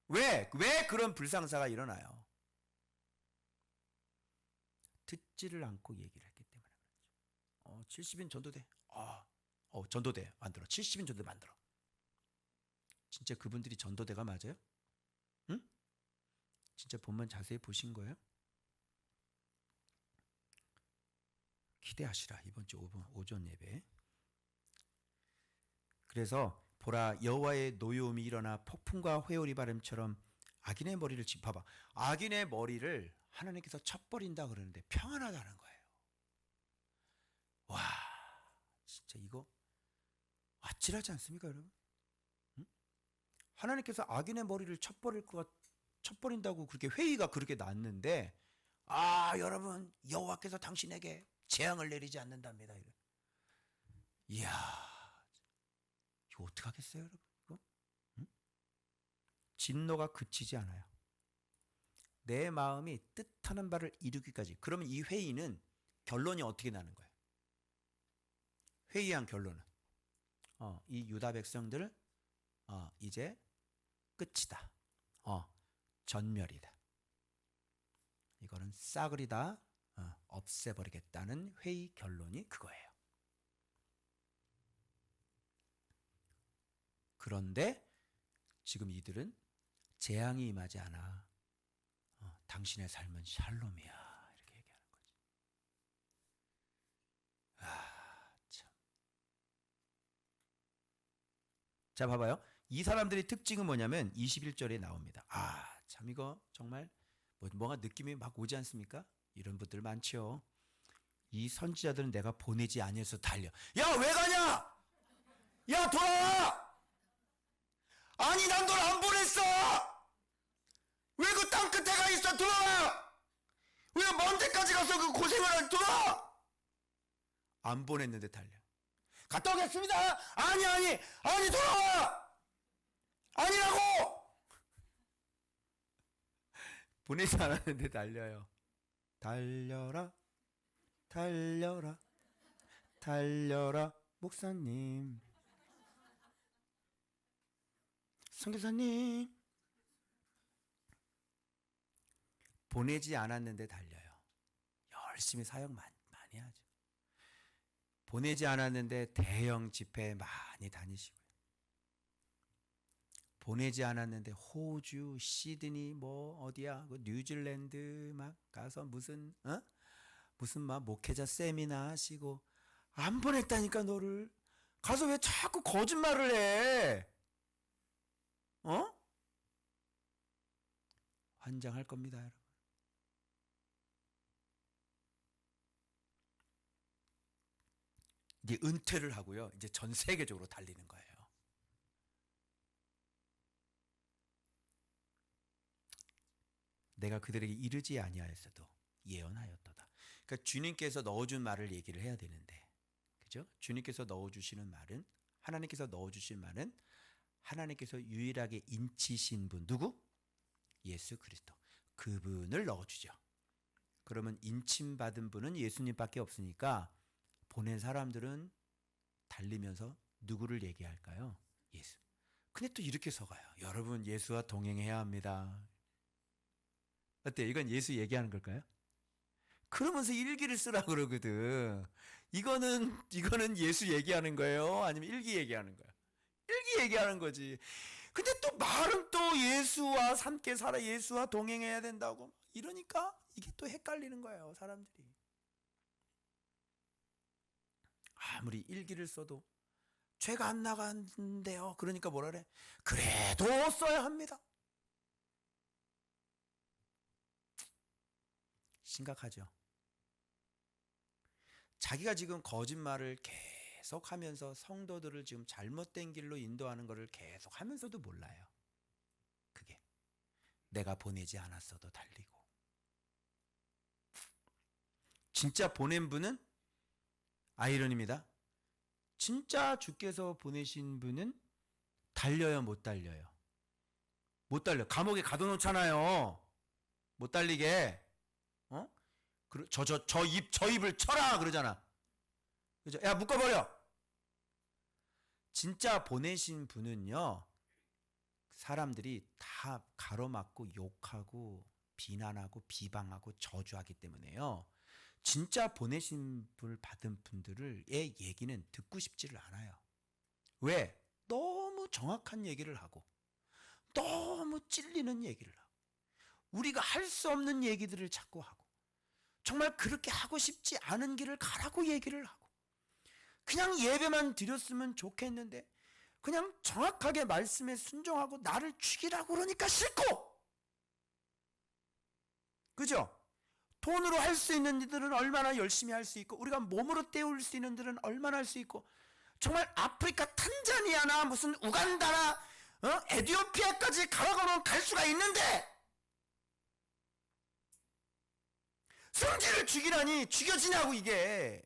Speaker 1: 왜 그런 불상사가 일어나요? 듣지를 않고 얘기를 했기 때문에 그렇죠. 70인 전도대. 전도대 만들어. 70인 전도대 만들어. 진짜 그분들이 전도대가 맞아요? 응? 진짜 본문 자세히 보신 거예요? 기대하시라. 이번 주 오전 예배. 그래서 보라 여호와의 노여움이 일어나 폭풍과 회오리 바람처럼 악인의 머리를 짚어봐. 악인의 머리를 하나님께서 쳐버린다 그러는데 평안하다는 거예요. 와 진짜 이거 아찔하지 않습니까 여러분? 응? 하나님께서 악인의 머리를 쳐버린다고 그렇게 회의가 그렇게 났는데 여러분 여호와께서 당신에게 재앙을 내리지 않는답니다. 이야 이거 어떡하겠어요 여러분? 이거? 응? 진노가 그치지 않아요. 내 마음이 뜻하는 바를 이루기까지. 그러면 이 회의는 결론이 어떻게 나는 거예요? 회의한 결론은 이 유다 백성들 이제 끝이다. 전멸이다. 이거는 싸그리다 없애버리겠다는 회의 결론이 그거예요. 그런데 지금 이들은 재앙이 임하지 않아. 당신의 삶은 샬롬이야. 이렇게 얘기하는 거지. 참. 자, 봐봐요. 이 사람들의 특징은 뭐냐면 21절에 나옵니다. 참 이거 정말 뭐가 느낌이 막 오지 않습니까? 이런 분들 많죠. 이 선지자들은 내가 보내지 아니해서 달려. 야, 왜 가냐? 야, 돌아와! 아니, 난 널 안 보냈어! 왜 그 땅 끝에 가 있어? 돌아와! 왜 먼 데까지 가서 그 고생을 할 돌아와! 안 보냈는데 달려. 갔다 오겠습니다! 아니, 돌아와! 아니라고! 보내지 않았는데 달려요. 달려라 달려라 달려라 목사님 선교사님 보내지 않았는데 달려요. 열심히 사역 많이 하죠. 보내지 않았는데 대형 집회 많이 다니시고요. 보내지 않았는데 호주, 시드니 뭐 어디야? 그 뉴질랜드 막 가서 무슨 막 목회자 세미나 하시고 안 보냈다니까 너를. 가서 왜 자꾸 거짓말을 해? 환장할 겁니다, 여러분. 이제 은퇴를 하고요. 이제 전 세계적으로 달리는 거예요. 내가 그들에게 이르지 아니하였어도 예언하였도다. 그러니까 주님께서 넣어준 말을 얘기를 해야 되는데, 그죠? 주님께서 넣어주시는 말은, 하나님께서 넣어주신 말은 하나님께서 유일하게 인치신 분 누구? 예수 그리스도. 그분을 넣어주죠. 그러면 인침받은 분은 예수님밖에 없으니까 보낸 사람들은 달리면서 누구를 얘기할까요? 예수. 근데 또 이렇게 서가요. 여러분 예수와 동행해야 합니다. 어때요? 이건 예수 얘기하는 걸까요? 그러면서 일기를 쓰라 그러거든. 이거는 예수 얘기하는 거예요? 아니면 일기 얘기하는 거예요? 일기 얘기하는 거지. 근데 또 말은 또 예수와 함께 살아, 예수와 동행해야 된다고 이러니까 이게 또 헷갈리는 거예요, 사람들이. 아무리 일기를 써도 죄가 안 나간대요. 그러니까 뭐라 그래? 그래도 써야 합니다. 심각하죠. 자기가 지금 거짓말을 계속 하면서 성도들을 지금 잘못된 길로 인도하는 것을 계속 하면서도 몰라요. 그게 내가 보내지 않았어도 달리고. 진짜 보낸 분은 아이러니입니다. 진짜 주께서 보내신 분은 달려요, 못 달려요? 못 달려. 감옥에 가둬놓잖아요. 못 달리게. 저 입을 쳐라 그러잖아. 그죠? 야, 묶어버려. 진짜 보내신 분은요, 사람들이 다 가로막고 욕하고 비난하고 비방하고 저주하기 때문에요. 진짜 보내신 분을 받은 분들의 얘기는 듣고 싶지를 않아요. 왜? 너무 정확한 얘기를 하고 너무 찔리는 얘기를 하고 우리가 할 수 없는 얘기들을 자꾸 하고 정말 그렇게 하고 싶지 않은 길을 가라고 얘기를 하고 그냥 예배만 드렸으면 좋겠는데 그냥 정확하게 말씀에 순종하고 나를 죽이라고 그러니까 싫고, 그죠? 돈으로 할 수 있는 이들은 얼마나 열심히 할 수 있고 우리가 몸으로 때울 수 있는 이들은 얼마나 할 수 있고 정말 아프리카 탄자니아나 무슨 우간다나 에티오피아까지 가라고는 갈 수가 있는데 성질을 죽이라니 죽여지냐고 이게.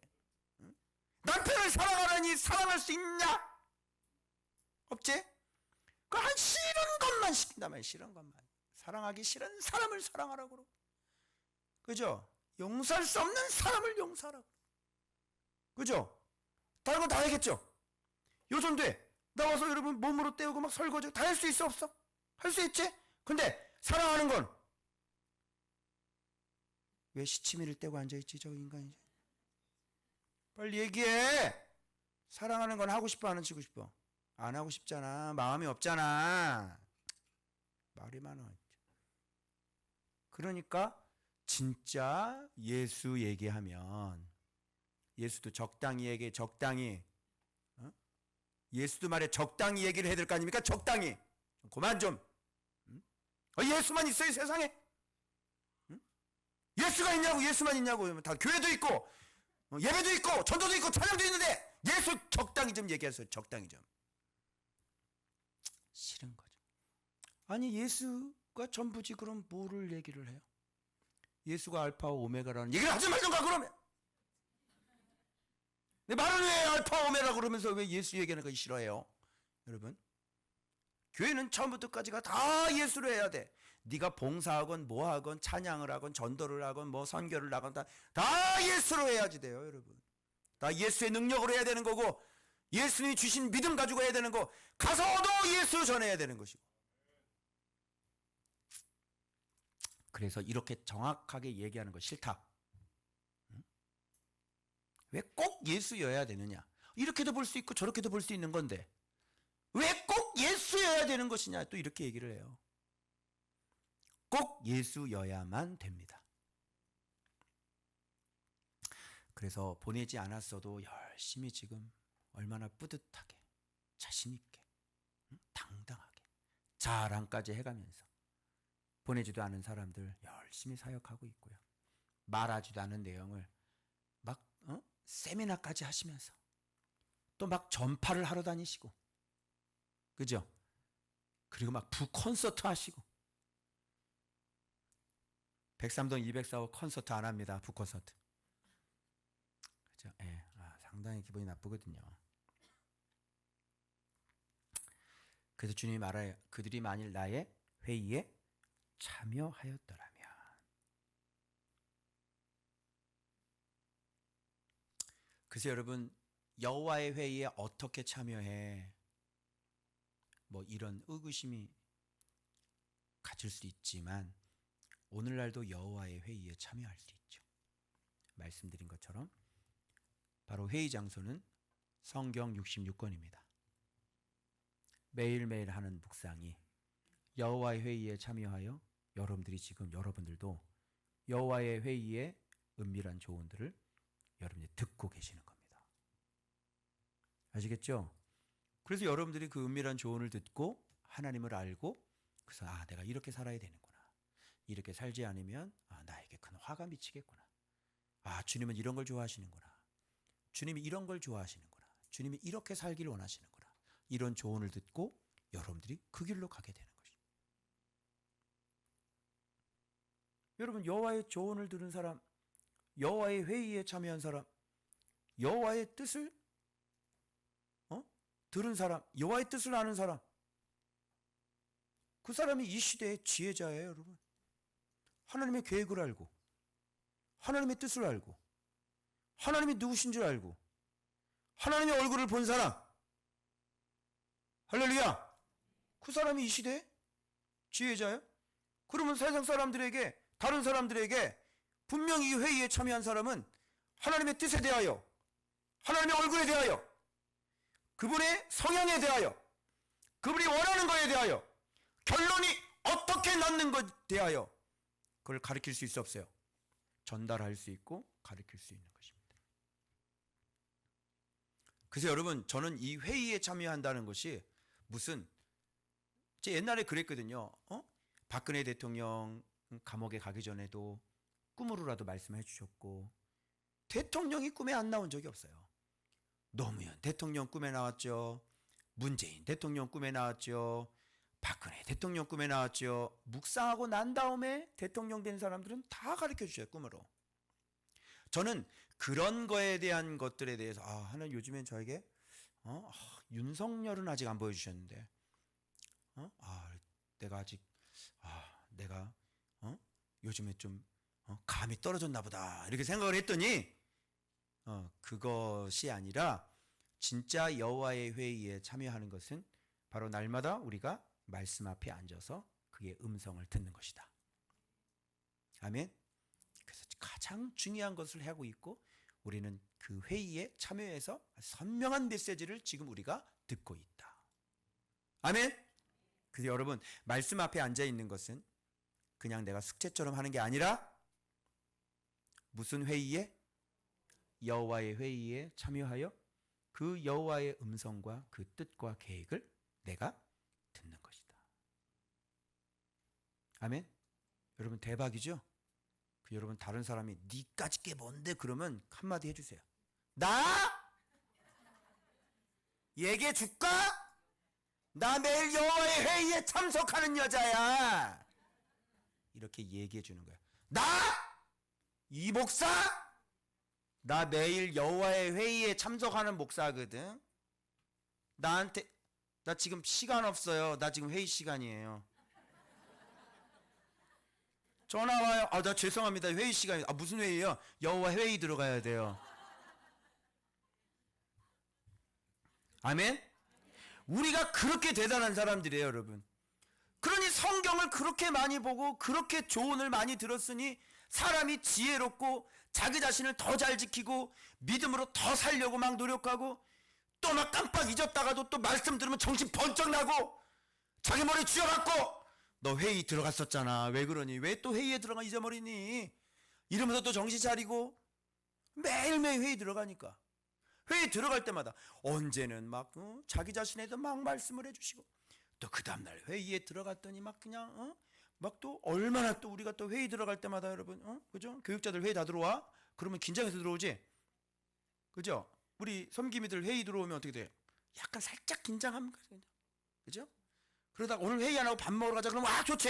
Speaker 1: 남편을 사랑하라니 사랑할 수 있냐? 없지? 한 싫은 것만 시킨단 말이야. 싫은 것만. 사랑하기 싫은 사람을 사랑하라고 그러고, 그죠? 용서할 수 없는 사람을 용서하라고, 그죠? 다른 건 다 알겠죠? 요즘돼 나와서 여러분 몸으로 때우고 막 설거지 다 할 수 있어 없어? 할 수 있지? 근데 사랑하는 건 왜 시치미를 떼고 앉아있지 저 인간이? 빨리 얘기해. 사랑하는 건 하고 싶어 안 하고 싶어? 안 하고 싶잖아. 마음이 없잖아. 말이 많아. 그러니까 진짜 예수 얘기하면 예수도 적당히 얘기해. 적당히. 예수도 말해 적당히 얘기를 해야 될 거 아닙니까? 적당히. 그만 좀. 예수만 있어요 세상에? 예수가 있냐고. 예수만 있냐고. 다 교회도 있고 예배도 있고 전도도 있고 찬양도 있는데 예수 적당히 좀 얘기하세요. 적당히 좀. 싫은 거죠. 아니 예수가 전부지 그럼 뭐를 얘기를 해요? 예수가 알파와 오메가라는 얘기를 하지 말던가 그러면. 내 말은 왜 알파 오메가 그러면서 왜 예수 얘기하는 거 싫어해요? 여러분 교회는 처음부터 까지가 다 예수로 해야 돼. 네가 봉사하건 뭐하건 찬양을 하건 전도를 하건 뭐 선교를 하건 다 예수로 해야지 돼요, 여러분. 다 예수의 능력으로 해야 되는 거고, 예수님이 주신 믿음 가지고 해야 되는 거, 가서도 예수 전해야 되는 것이고. 그래서 이렇게 정확하게 얘기하는 거 싫다. 왜 꼭 예수여야 되느냐? 이렇게도 볼 수 있고 저렇게도 볼 수 있는 건데 왜 꼭 예수여야 되는 것이냐? 또 이렇게 얘기를 해요. 꼭 예수여야만 됩니다. 그래서 보내지 않았어도 열심히 지금 얼마나 뿌듯하게 자신 있게 당당하게 자랑까지 해가면서 보내지도 않은 사람들 열심히 사역하고 있고요. 말하지도 않은 내용을 막 세미나까지 하시면서 또 막 전파를 하러 다니시고, 그죠? 그리고 막 부콘서트 하시고. 백삼동 204호 콘서트 안 합니다. 부콘서트. 그죠? 예. 상당히 기분이 나쁘거든요. 그래서 주님이 말해요. 그들이 만일 나의 회의에 참여하였더라면. 그래서 여러분, 여호와의 회의에 어떻게 참여해? 뭐 이런 의구심이 가질 수 있지만 오늘날도 여호와의 회의에 참여할 수 있죠. 말씀드린 것처럼 바로 회의 장소는 성경 66권입니다. 매일매일 하는 묵상이 여호와의 회의에 참여하여 여러분들도 여호와의 회의의 은밀한 조언들을 여러분이 듣고 계시는 겁니다. 아시겠죠? 그래서 여러분들이 그 은밀한 조언을 듣고 하나님을 알고, 그래서 내가 이렇게 살아야 되는구나. 이렇게 살지 않으면 나에게 큰 화가 미치겠구나. 주님은 이런 걸 좋아하시는구나. 주님이 이런 걸 좋아하시는구나. 주님이 이렇게 살기를 원하시는구나. 이런 조언을 듣고 여러분들이 그 길로 가게 되는 것입니다. 여러분, 여호와의 조언을 들은 사람, 여호와의 회의에 참여한 사람, 여호와의 뜻을 들은 사람, 여호와의 뜻을 아는 사람, 그 사람이 이 시대의 지혜자예요, 여러분. 하나님의 계획을 알고, 하나님의 뜻을 알고, 하나님이 누구신 줄 알고, 하나님의 얼굴을 본 사람, 할렐루야! 그 사람이 이 시대의 지혜자예요? 그러면 세상 사람들에게, 다른 사람들에게 분명히 이 회의에 참여한 사람은 하나님의 뜻에 대하여, 하나님의 얼굴에 대하여, 그분의 성향에 대하여, 그분이 원하는 것에 대하여, 결론이 어떻게 났는 것에 대하여 그걸 가르칠 수 있어 없어요? 전달할 수 있고 가르칠 수 있는 것입니다. 그래서 여러분, 저는 이 회의에 참여한다는 것이 무슨, 제 옛날에 그랬거든요. 박근혜 대통령 감옥에 가기 전에도 꿈으로라도 말씀해 주셨고, 대통령이 꿈에 안 나온 적이 없어요. 노무현 대통령 꿈에 나왔죠. 문재인 대통령 꿈에 나왔죠. 박근혜 대통령 꿈에 나왔죠. 묵상하고 난 다음에 대통령 된 사람들은 다 가르쳐 주셔요, 꿈으로. 저는 그런 거에 대한 것들에 대해서 하나님 요즘엔 저에게 윤석열은 아직 안 보여주셨는데 내가 아직 내가 요즘에 좀 감이 떨어졌나 보다 이렇게 생각을 했더니 그것이 아니라 진짜 여호와의 회의에 참여하는 것은 바로 날마다 우리가 말씀 앞에 앉아서 그의 음성을 듣는 것이다. 아멘. 그래서 가장 중요한 것을 하고 있고 우리는 그 회의에 참여해서 선명한 메시지를 지금 우리가 듣고 있다. 아멘. 그래서 여러분, 말씀 앞에 앉아 있는 것은 그냥 내가 숙제처럼 하는 게 아니라 무슨 회의에? 여호와의 회의에 참여하여 그 여호와의 음성과 그 뜻과 계획을 내가 듣는 것이다. 아멘. 여러분, 대박이죠? 여러분, 다른 사람이 니까짓 게 뭔데 그러면 한마디 해주세요. 나? 얘기해 줄까? 나 매일 여호와의 회의에 참석하는 여자야. 이렇게 얘기해 주는 거야. 나? 이 목사? 나 매일 여호와의 회의에 참석하는 목사거든. 나한테 나 지금 시간 없어요. 나 지금 회의 시간이에요. 전화 와요. 나 죄송합니다. 회의 시간이. 무슨 회의요? 여호와 회의 들어가야 돼요. 아멘? 우리가 그렇게 대단한 사람들이에요, 여러분. 그러니 성경을 그렇게 많이 보고 그렇게 조언을 많이 들었으니 사람이 지혜롭고 자기 자신을 더 잘 지키고 믿음으로 더 살려고 막 노력하고 또 막 깜빡 잊었다가도 또 말씀 들으면 정신 번쩍 나고 자기 머리 쥐어갖고 너 회의 들어갔었잖아. 왜 그러니? 왜 또 회의에 들어가 잊어버리니? 이러면서 또 정신 차리고 매일매일 회의 들어가니까 회의 들어갈 때마다 언제는 막 자기 자신에 대해서 막 말씀을 해주시고 또 그 다음날 회의에 들어갔더니 막 그냥 막 또 얼마나 또 우리가 또 회의 들어갈 때마다 여러분 그죠? 교육자들 회의 다 들어와? 그러면 긴장해서 들어오지? 그죠? 우리 섬김이들 회의 들어오면 어떻게 돼? 약간 살짝 긴장합니다. 그죠? 그러다가 오늘 회의 안 하고 밥 먹으러 가자 그러면 좋지.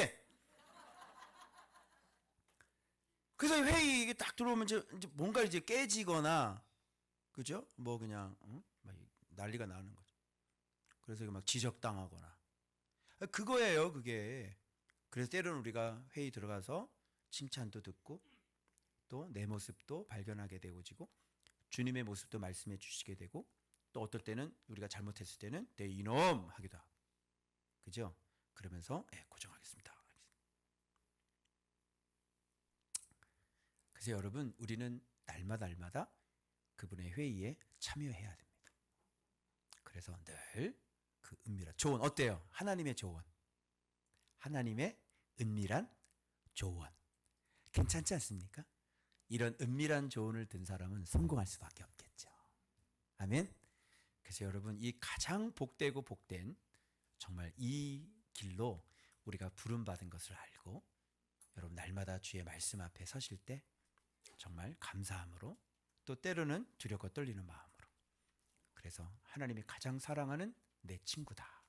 Speaker 1: 그래서 회의 이게 딱 들어오면 이제 뭔가 이제 깨지거나 그죠? 뭐 그냥 막 난리가 나는 거죠. 그래서 막 지적당하거나 그거예요, 그게. 그래서 때로는 우리가 회의 들어가서 칭찬도 듣고 또 내 모습도 발견하게 되고지고 주님의 모습도 말씀해 주시게 되고 또 어떨 때는 우리가 잘못했을 때는 내 이놈 하기도 하고 그죠? 그러면서 고정하겠습니다. 그래서 여러분 우리는 날마다 그분의 회의에 참여해야 됩니다. 그래서 늘 그 은밀한 조언 어때요? 하나님의 조언, 하나님의 은밀한 조언 괜찮지 않습니까? 이런 은밀한 조언을 든 사람은 성공할 수밖에 없겠죠. 아멘. 그래서 여러분 이 가장 복되고 복된 정말 이 길로 우리가 부름받은 것을 알고 여러분 날마다 주의 말씀 앞에 서실 때 정말 감사함으로 또 때로는 두렵고 떨리는 마음으로 그래서 하나님이 가장 사랑하는 내 친구다.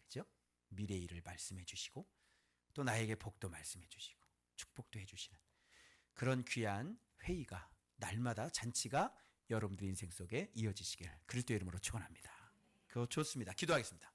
Speaker 1: 그죠? 미래의 일을 말씀해 주시고 또 나에게 복도 말씀해 주시고 축복도 해 주시는 그런 귀한 회의가 날마다 잔치가 여러분들 인생 속에 이어지시길 그리스도의 이름으로 축원합니다. 그거 좋습니다. 기도하겠습니다.